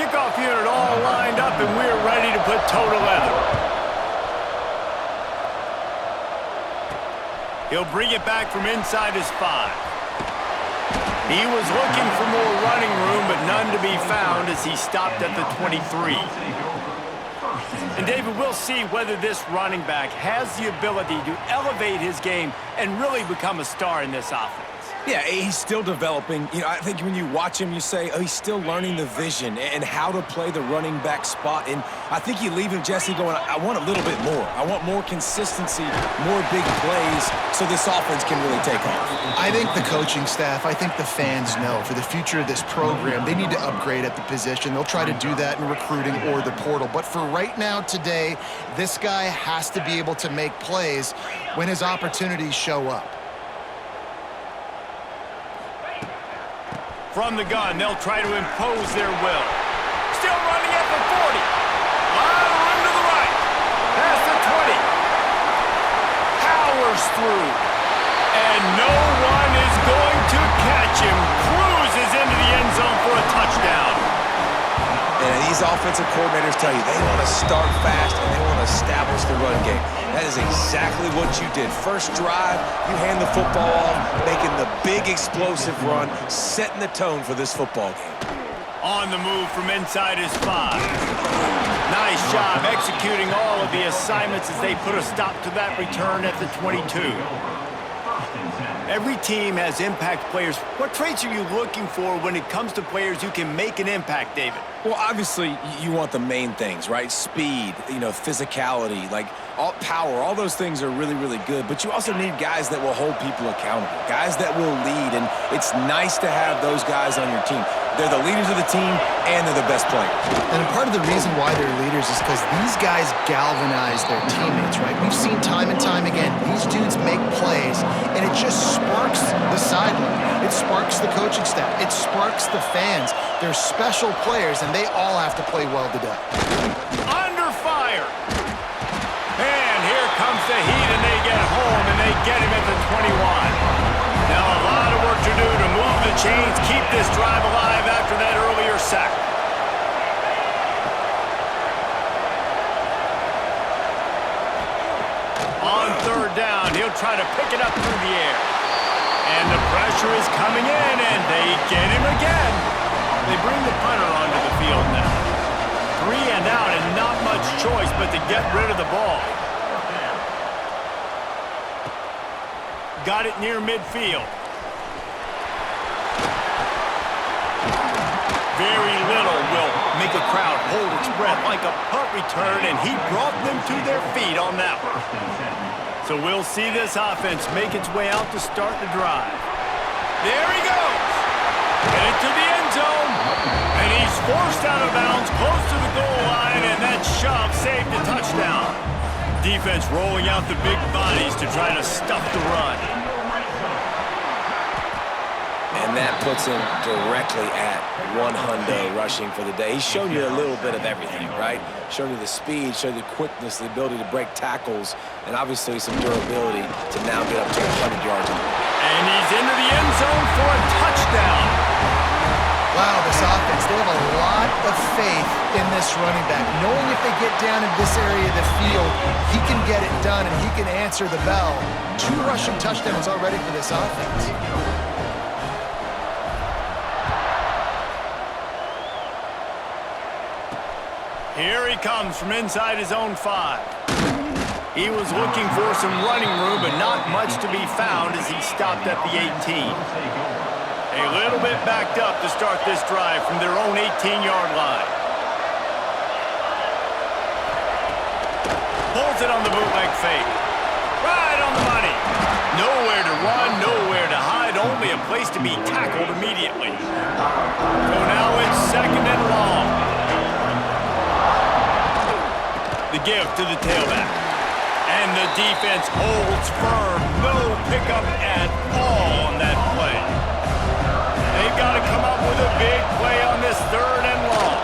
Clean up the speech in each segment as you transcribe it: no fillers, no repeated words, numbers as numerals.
Kickoff unit all lined up, and we're ready to put toe to leather. He'll bring it back from inside his 5. He was looking for more running room, but none to be found as he stopped at the 23. And David, we'll see whether this running back has the ability to elevate his game and really become a star in this offense. Yeah, he's still developing. You know, I think when you watch him, you say, oh, he's still learning the vision and how to play the running back spot. And I think you leave him, Jesse, going, I want a little bit more. I want more consistency, more big plays, so this offense can really take off. I think the coaching staff, I think the fans know for the future of this program, they need to upgrade at the position. They'll try to do that in recruiting or the portal. But for right now, today, this guy has to be able to make plays when his opportunities show up. From the gun, they'll try to impose their will. Still running at the 40. Lot of room to the right. Past the 20. Powers through. And no one is going to catch him. Cruises into the end zone for a touchdown. And these offensive coordinators tell you they want to start fast and they want to establish the run game. That is exactly what you did. First drive, you hand the football off, making the big explosive run, setting the tone for this football game. On the move from inside his 5. Nice job executing all of the assignments as they put a stop to that return at the 22. Every team has impact players. What traits are you looking for when it comes to players who can make an impact, David? Well, obviously, you want the main things, right? Speed, physicality, all power, all those things are really, really good. But you also need guys that will hold people accountable, guys that will lead. And it's nice to have those guys on your team. They're the leaders of the team, and they're the best players. And part of the reason why they're leaders is because these guys galvanize their teammates, right? We've seen time and time again, these dudes make plays, and it just sparks the sideline. It sparks the coaching staff. It sparks the fans. They're special players, and they all have to play well today. Under fire. And here comes the heat, and they get home, and they get him at the 21. Now a lot of work to do to move the chains, keep this drive alive after that earlier sack. On third down, he'll try to pick it up through the air. And the pressure is coming in, and they get him again. They bring the punter onto the field now. 3 and out, and not much choice but to get rid of the ball. Got it near midfield. Very little will make a crowd hold its breath like a punt return, and he brought them to their feet on that one. So we'll see this offense make its way out to start the drive. There he goes. Headed to the end zone. And he's forced out of bounds close to the goal line, and that shove saved the touchdown. Defense rolling out the big bodies to try to stuff the run. And that puts him directly at 100 rushing for the day. He's shown you a little bit of everything, right? Shown you the speed, shown you the quickness, the ability to break tackles, and obviously some durability to now get up to 100 yards. And he's into the end zone for a touchdown. Wow, this offense, they have a lot of faith in this running back. Knowing if they get down in this area of the field, he can get it done and he can answer the bell. 2 rushing touchdowns already for this offense. Here he comes from inside his own 5. He was looking for some running room, but not much to be found as he stopped at the 18. A little bit backed up to start this drive from their own 18-yard line. Pulls it on the bootleg fake. Right on the money. Nowhere to run, nowhere to hide, only a place to be tackled immediately. So now it's 2nd and long. The give to the tailback. And the defense holds firm. No pickup at all on that play. They've got to come up with a big play on this 3rd and long.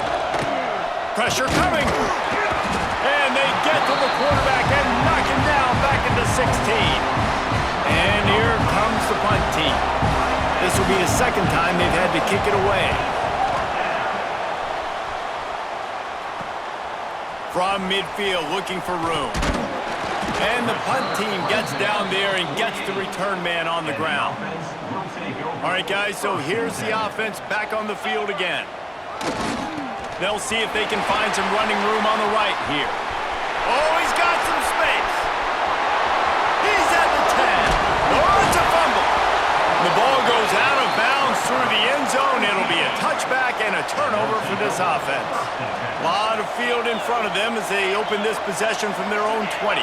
Pressure coming. And they get to the quarterback and knock him down back into 16. And here comes the punt team. This will be the 2nd time they've had to kick it away. from midfield looking for room. And the punt team gets down there and gets the return man on the ground. All right, guys, so here's the offense back on the field again. They'll see if they can find some running room on the right here. Oh, he's got some space. He's at the 10. Oh, it's a fumble. The ball goes out of bounds through the end zone. It'll be a touchback and a turnover for this offense. A lot of field in front of them as they open this possession from their own 20.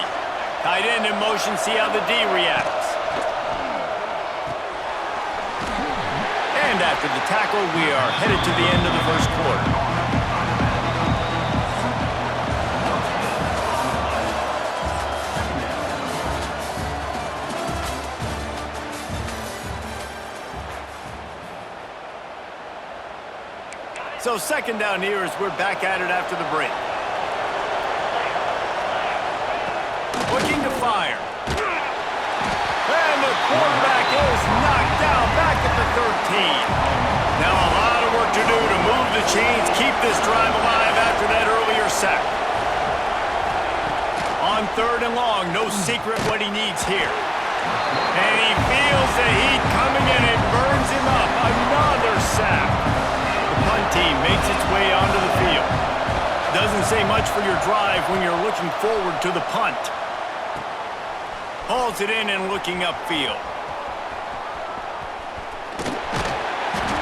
Tight end in motion, see how the D reacts. And after the tackle, we are headed to the end of the first quarter. So second down here as we're back at it after the break. Looking to fire. And the quarterback is knocked down back at the 13. Now a lot of work to do to move the chains, keep this drive alive after that earlier sack. On third and long, no secret what he needs here. And he feels the heat coming and it burns him up. Another sack. The punt team makes its way onto the field. Doesn't say much for your drive when you're looking forward to the punt. Hauls it in and looking upfield.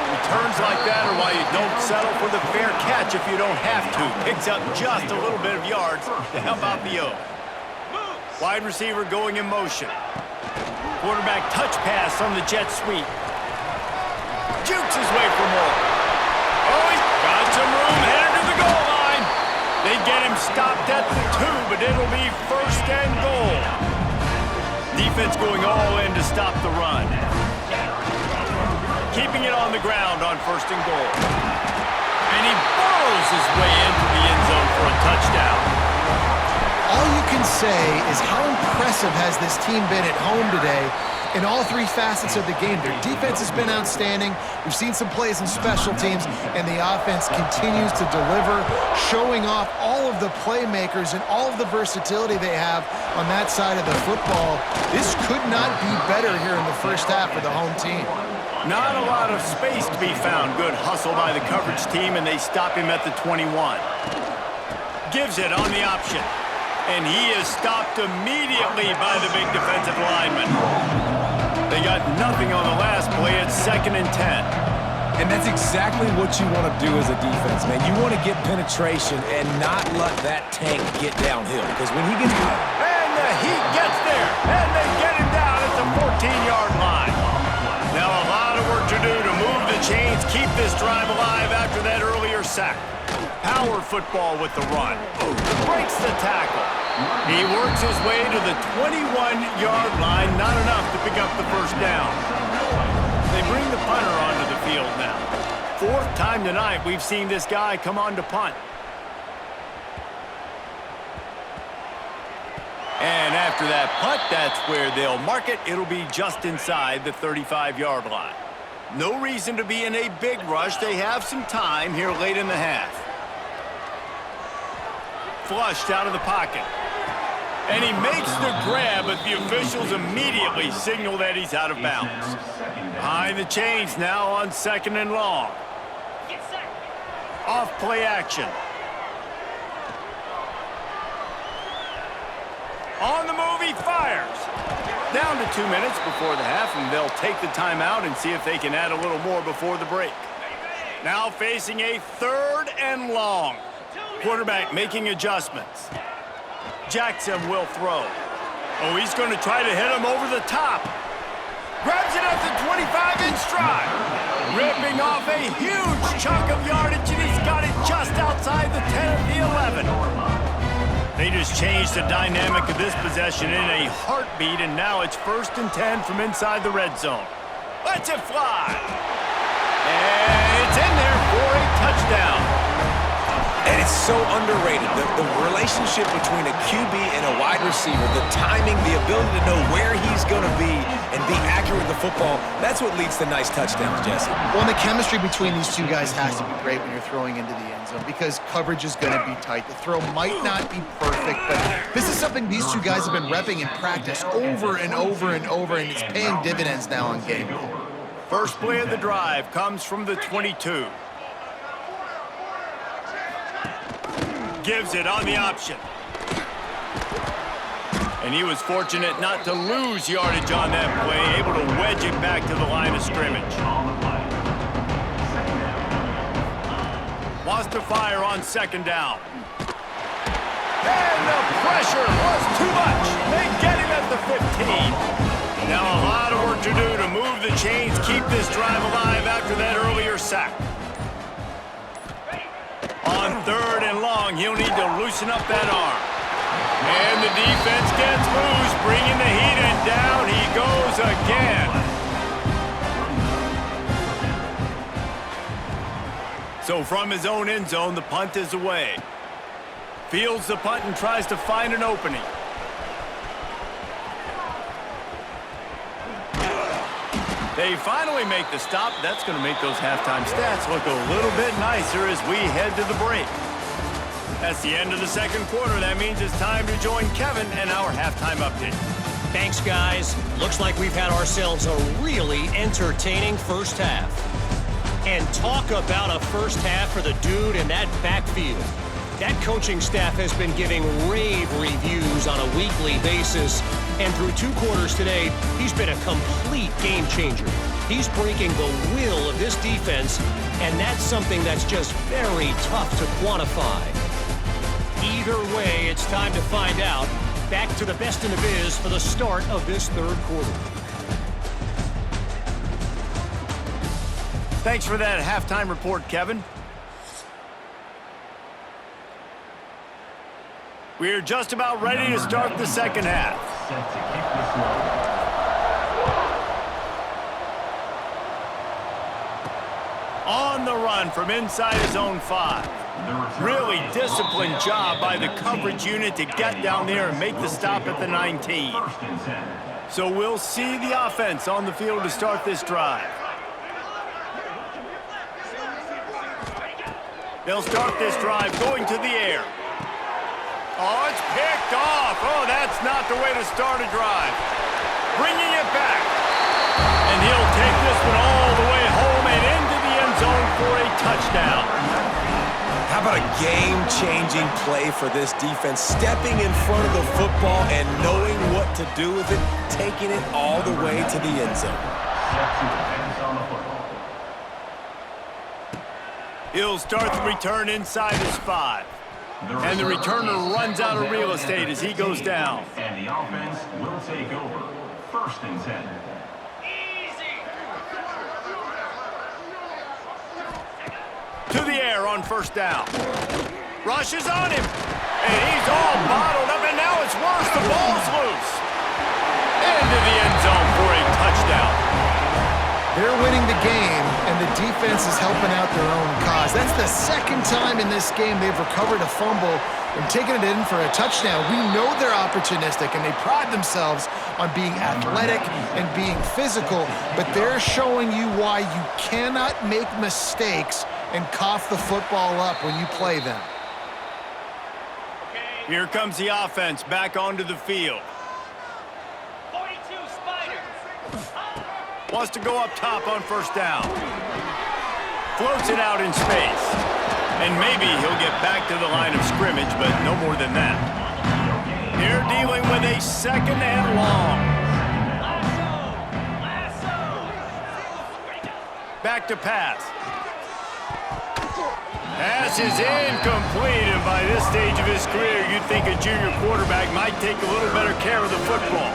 Returns like that are why you don't settle for the fair catch if you don't have to. Picks up just a little bit of yards to help out the O. Wide receiver going in motion. Quarterback touch pass on the jet sweep. Jukes his way for more. Oh, he's got some room headed to the goal line. They get him stopped at the 2, but it'll be first and goal. Defense going all in to stop the run. Keeping it on the ground on first and goal. And he burrows his way into the end zone for a touchdown. All you can say is how impressive has this team been at home today in all three facets of the game. Their defense has been outstanding. We've seen some plays in special teams, and the offense continues to deliver, showing off all of the playmakers and all of the versatility they have on that side of the football. This could not be better here in the first half for the home team. Not a lot of space to be found. Good hustle by the coverage team, and they stop him at the 21. Gives it on the option. And he is stopped immediately by the big defensive lineman. They got nothing on the last play. It's 2nd and 10. And that's exactly what you want to do as a defense, man. You want to get penetration and not let that tank get downhill. Because when he gets... And the heat gets there. And they get him down at the 14-yard line. Now a lot of work to do to move the chains, keep this drive alive after that earlier sack. Power football with the run. Breaks the tackle. He works his way to the 21-yard line. Not enough to pick up the first down. They bring the punter onto the field now. 4th time tonight we've seen this guy come on to punt. And after that punt, that's where they'll mark it. It'll be just inside the 35-yard line. No reason to be in a big rush. They have some time here late in the half. Flushed out of the pocket. And he makes the grab, but the officials immediately signal that he's out of bounds. Behind the chains now on 2nd and long. Off play action. On the move, he fires. Down to 2 minutes before the half, and they'll take the timeout and see if they can add a little more before the break. Now facing a 3rd and long. Quarterback making adjustments. Jackson will throw. Oh, he's going to try to hit him over the top. Grabs it at the 25-inch stride. Ripping off a huge chunk of yardage, and he's got it just outside the 10 of the 11. They just changed the dynamic of this possession in a heartbeat, and now it's 1st and 10 from inside the red zone. Lets it fly. And it's in there for a touchdown. And It's so underrated. The relationship between a QB and a wide receiver, the timing, the ability to know where he's going to be and be accurate with the football, that's what leads to nice touchdowns, Jesse. Well, and the chemistry between these two guys has to be great when you're throwing into the end zone because coverage is going to be tight. The throw might not be perfect, but this is something these two guys have been repping in practice over and over and over, and it's paying dividends now on game day. First play of the drive comes from the 22. Gives it on the option. And he was fortunate not to lose yardage on that play, able to wedge it back to the line of scrimmage. Wants to fire on second down. And the pressure was too much. They get him at the 15. Now a lot of work to do to move the chains, keep this drive alive after that earlier sack. On third and long, he'll need to loosen up that arm. And the defense gets loose, bringing the heat, and down he goes again. So from his own end zone, the punt is away. Fields the punt and tries to find an opening. They finally make the stop. That's going to make those halftime stats look a little bit nicer as we head to the break. That's the end of the second quarter. That means it's time to join Kevin and our halftime update. Thanks, guys. Looks like we've had ourselves a really entertaining first half. And talk about a first half for the dude in that backfield. That coaching staff has been giving rave reviews on a weekly basis. And through 2 quarters today, he's been a complete game changer. He's breaking the will of this defense, and that's something that's just very tough to quantify. Either way, it's time to find out. Back to the best in the biz for the start of this third quarter. Thanks for that halftime report, Kevin. We're just about ready to start the second half. On the run from inside his own 5. Really disciplined job by the coverage unit to get down there and make the stop at the 19. So we'll see the offense on the field to start this drive. They'll start this drive going to the air. Oh, it's picked off. Oh, that's not the way to start a drive. Bringing it back. And he'll take this one all the way home and into the end zone for a touchdown. How about a game-changing play for this defense? Stepping in front of the football and knowing what to do with it, taking it all the way to the end zone. He'll start the return inside his 5. And the returner runs out of real estate as he goes down. And the offense will take over. 1st and 10. To the air on first down. Rushes on him. And he's all bottled up, and now it's worse. The ball's loose. Into the end zone for a touchdown. They're winning the game, and the defense is helping out their own cause. That's the second time in this game they've recovered a fumble and taken it in for a touchdown. We know they're opportunistic, and they pride themselves on being athletic and being physical, but they're showing you why you cannot make mistakes and cough the football up when you play them. Here comes the offense back onto the field. 42 Spiders. Wants to go up top on first down. Floats it out in space. And maybe he'll get back to the line of scrimmage, but no more than that. They're dealing with a second and long. Back to pass. Pass is incomplete, and by this stage of his career, you'd think a junior quarterback might take a little better care of the football.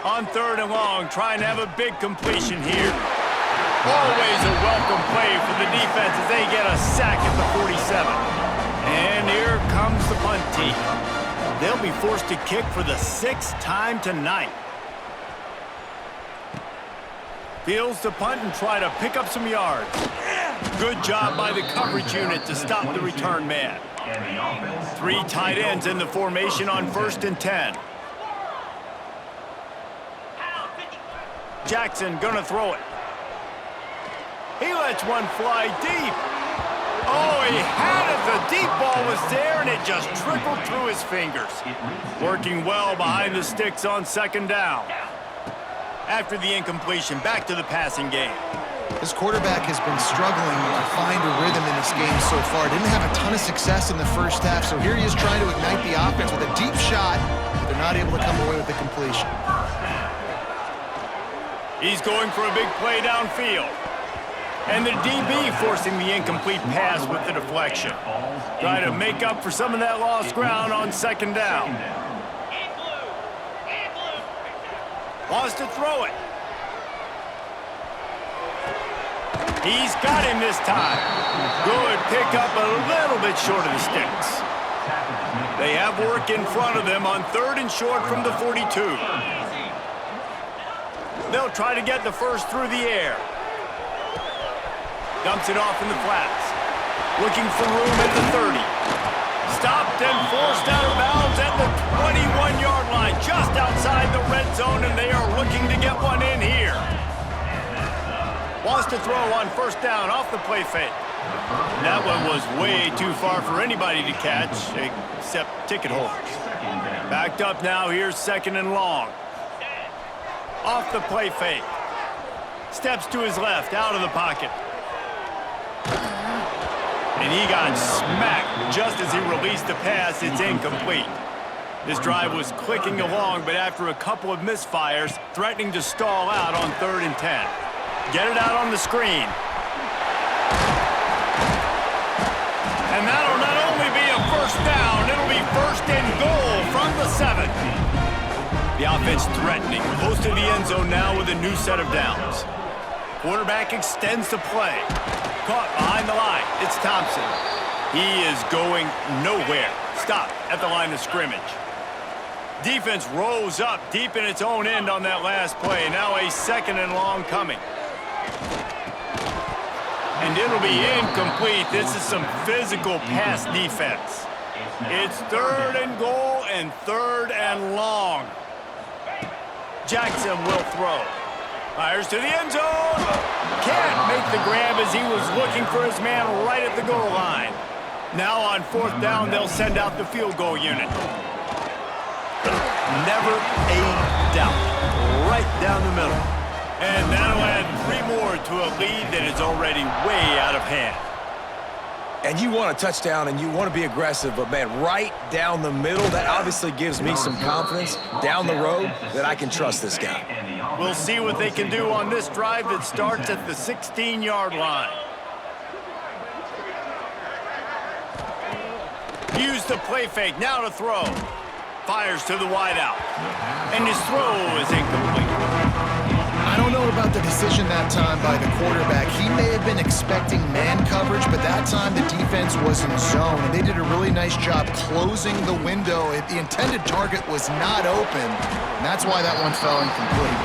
On third and long, trying to have a big completion here. Always a welcome play for the defense as they get a sack at the 47. And here comes the punt team. They'll be forced to kick for the 6th time tonight. Fields to punt and try to pick up some yards. Good job by the coverage unit to stop the return man. And the offense. 3 tight ends in the formation on 1st and 10. Jackson gonna throw it. He lets one fly deep. Oh, he had it. The deep ball was there, and it just trickled through his fingers. Working well behind the sticks on 2nd down. After the incompletion, back to the passing game. This quarterback has been struggling to find a rhythm in this game so far. Didn't have a ton of success in the first half, so here he is trying to ignite the offense with a deep shot, but they're not able to come away with the completion. He's going for a big play downfield. And the DB forcing the incomplete pass with the deflection. Trying to make up for some of that lost ground on 2nd down. Wants to throw it. He's got him this time. Good pickup, a little bit short of the sticks. They have work in front of them on 3rd and short from the 42. They'll try to get the first through the air. Dumps it off in the flats. Looking for room at the 30. Stopped and forced out of bounds at the 21-yard line, just outside the red zone, and they are looking to get one in here. Wants to throw on 1st down off the play fake. That one was way too far for anybody to catch, except ticket holders. Backed up now, here's 2nd and long. Off the play fake. Steps to his left, out of the pocket. And he got smacked just as he released the pass. It's incomplete. This drive was clicking along, but after a couple of misfires, threatening to stall out on 3rd and 10. Get it out on the screen. And that'll not only be a 1st down, it'll be 1st and goal from the 7. The offense threatening, close to the end zone now with a new set of downs. Quarterback extends the play. Caught behind the line. It's Thompson. He is going nowhere. Stopped at the line of scrimmage. Defense rose up deep in its own end on that last play. Now a 2nd and long coming. And it'll be incomplete. This is some physical pass defense. It's 3rd and goal and 3rd and long. Jackson will throw. Fires to the end zone. Can't make the grab as he was looking for his man right at the goal line. Now on 4th down, they'll send out the field goal unit. Never a doubt. Right down the middle. And that'll add 3 more to a lead that is already way out of hand. And you want a touchdown and you want to be aggressive, but man, right down the middle, that obviously gives me some confidence down the road that I can trust this guy. We'll see what they can do on this drive that starts at the 16-yard line. Use the play fake, now to throw. Fires to the wideout. And his throw is incomplete. I don't know about the decision that time by the quarterback. He may have been expecting man coverage, but that time the defense was in zone, and they did a really nice job closing the window. The intended target was not open, and that's why that one fell incomplete.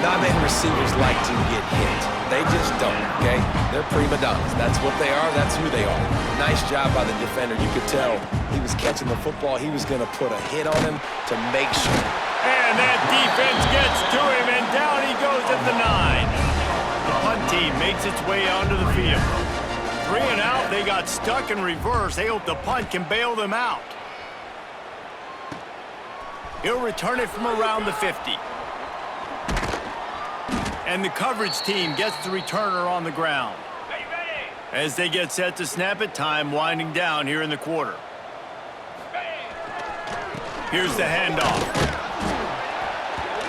Not many receivers like to get hit. They just don't, okay? They're prima donnas. That's what they are. That's who they are. Nice job by the defender. You could tell he was catching the football. He was going to put a hit on him to make sure. And that defense gets to him, and down he goes at the 9. The punt team makes its way onto the field. 3 and out, they got stuck in reverse. They hope the punt can bail them out. He'll return it from around the 50. And the coverage team gets the returner on the ground. As they get set to snap it, time winding down here in the quarter. Here's the handoff.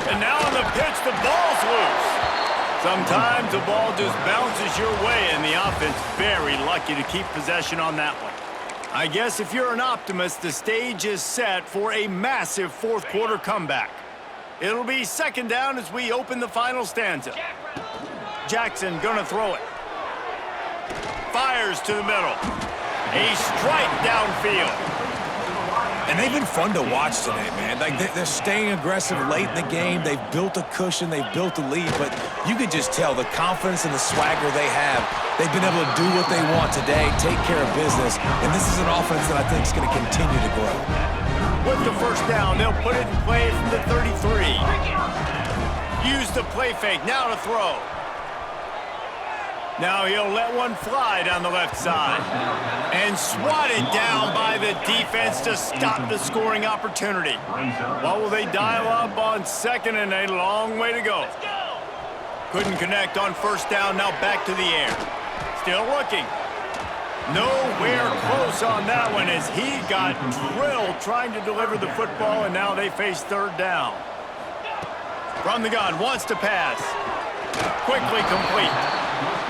And now on the pitch, the ball's loose. Sometimes the ball just bounces your way, and the offense very lucky to keep possession on that one. I guess if you're an optimist, the stage is set for a massive 4th quarter comeback. It'll be 2nd down as we open the final stanza. Jackson gonna throw it. Fires to the middle. A strike downfield. And they've been fun to watch today, man. Like, they're staying aggressive late in the game. They've built a cushion. They've built a lead. But you can just tell the confidence and the swagger they have. They've been able to do what they want today, take care of business. And this is an offense that I think is going to continue to grow. With the first down, they'll put it in play from the 33. Use the play fake. Now to throw. Now he'll let one fly down the left side. And swatted down by the defense to stop the scoring opportunity. What will they dial up on second and a long way to go? Couldn't connect on first down, now back to the air. Still looking. Nowhere close on that one as he got drilled trying to deliver the football, and now they face third down. From the gun, wants to pass. Quickly complete.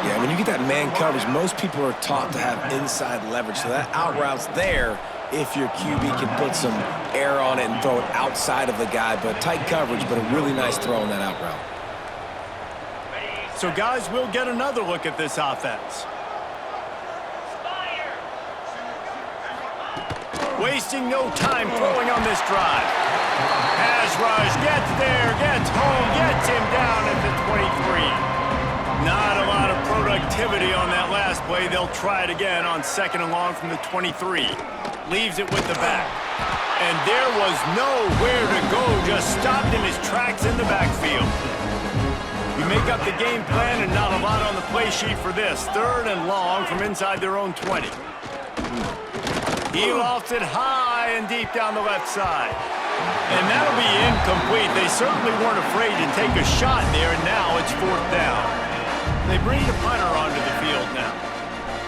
Yeah, when you get that man coverage, most people are taught to have inside leverage. So that out route's there if your QB can put some air on it and throw it outside of the guy. But tight coverage, but a really nice throw on that out route. So, guys, we'll get another look at this offense. Wasting no time throwing on this drive. Pass rush, gets there, gets home, gets him down at the 23. Not a lot of productivity on that last play. They'll try it again on second and long from the 23. Leaves it with the back. And there was nowhere to go, just stopped in his tracks in the backfield. You make up the game plan and not a lot on the play sheet for this. Third and long from inside their own 20. He lofts it high and deep down the left side. And that'll be incomplete. They certainly weren't afraid to take a shot there, and now it's fourth down. They bring the punter onto the field now.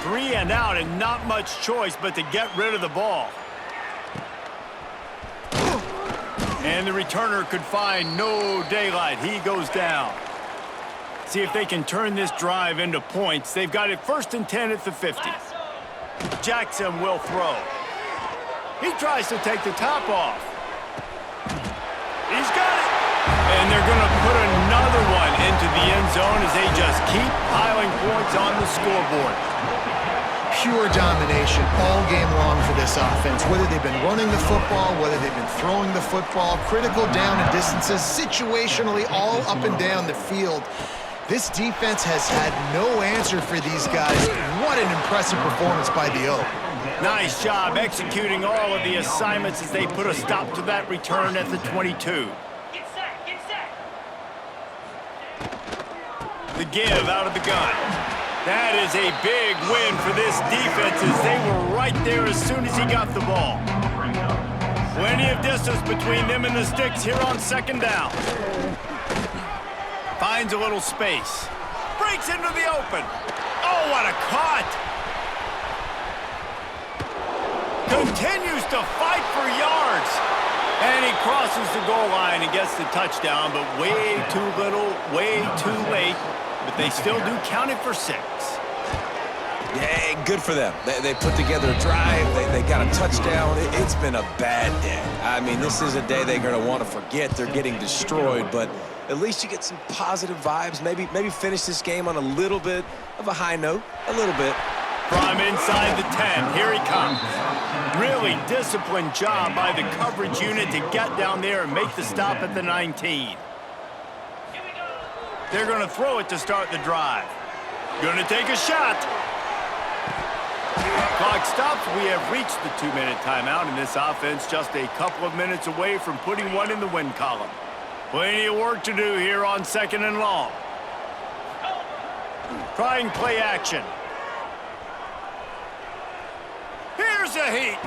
3 and out and not much choice but to get rid of the ball. And the returner could find no daylight. He goes down. See if they can turn this drive into points. They've got it 1st and 10 at the 50. Jackson will throw. He tries to take the top off. He's got it. And they're going to put another one into the end zone as they just keep piling points on the scoreboard. Pure domination all game long for this offense. Whether they've been running the football, whether they've been throwing the football, critical down and distances, situationally all up and down the field. This defense has had no answer for these guys. What an impressive performance by the O. Nice job executing all of the assignments as they put a stop to that return at the 22. The give out of the gun. That is a big win for this defense as they were right there as soon as he got the ball. Plenty of distance between them and the sticks here on second down. Finds a little space. Breaks into the open. Oh, what a cut! Continues to fight for yards. And he crosses the goal line and gets the touchdown, but way too little, way too late. But they still do count it for 6. Yeah, good for them. They put together a drive. They got a touchdown. It's been a bad day. I mean, this is a day they're going to want to forget. They're getting destroyed, but at least you get some positive vibes. Maybe finish this game on a little bit of a high note. A little bit. From inside the 10, here he comes. Really disciplined job by the coverage unit to get down there and make the stop at the 19. They're going to throw it to start the drive. Going to take a shot. Clock stops. We have reached the 2-minute timeout, and this offense just a couple of minutes away from putting one in the win column. Plenty of work to do here on second and long. Trying play action. Here's a heat.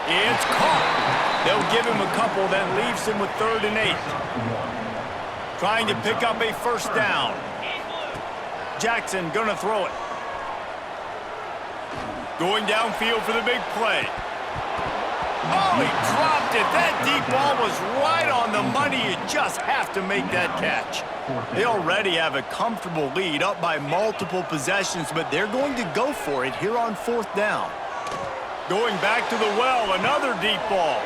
It's caught. They'll give him a couple, that leaves him with 3rd and 8. Trying to pick up a first down. Jackson gonna throw it. Going downfield for the big play. Oh, he dropped it. That deep ball was right on the money. You just have to make that catch. They already have a comfortable lead, up by multiple possessions, but they're going to go for it here on 4th down. Going back to the well, another deep ball.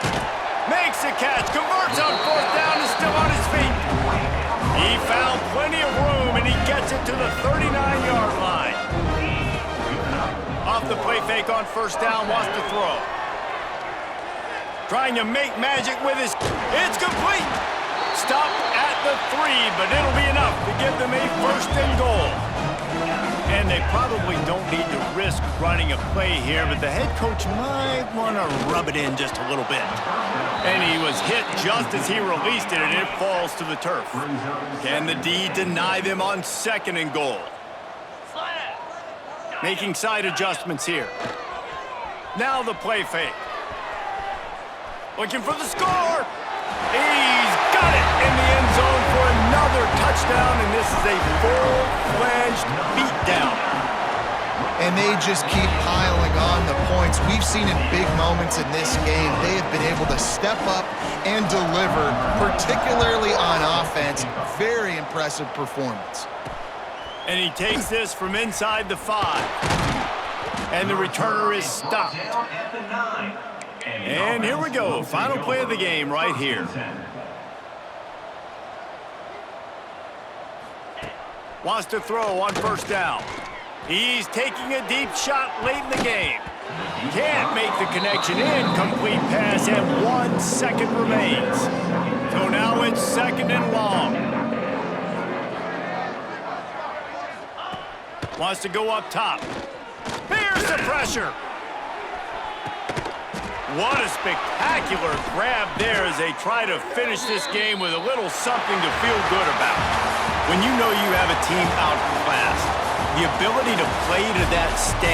Makes a catch, converts on 4th down, and still on his feet. He found plenty of room, and he gets it to the 39-yard line. Off the play fake on first down, wants to throw. Trying to make magic with his... It's complete! Stop at the 3, but it'll be enough to give them a first and goal. And they probably don't need to risk running a play here, but the head coach might want to rub it in just a little bit. And he was hit just as he released it, and it falls to the turf. Can the D deny them on second and goal? Making side adjustments here. Now the play fake. Looking for the score. He's got it in the end zone for another touchdown, and this is a full-fledged beatdown. And they just keep piling on the points. We've seen in big moments in this game, they have been able to step up and deliver, particularly on offense. Very impressive performance. And he takes this from inside the 5. And the returner is stopped. And here we go. Final play of the game right here. Wants to throw on first down. He's taking a deep shot late in the game. Can't make the connection. Incomplete pass, and 1 second remains. So now it's second and long. Wants to go up top. Here's the pressure. What a spectacular grab there as they try to finish this game with a little something to feel good about. When you know you have a team outclassed, the ability to play to that standard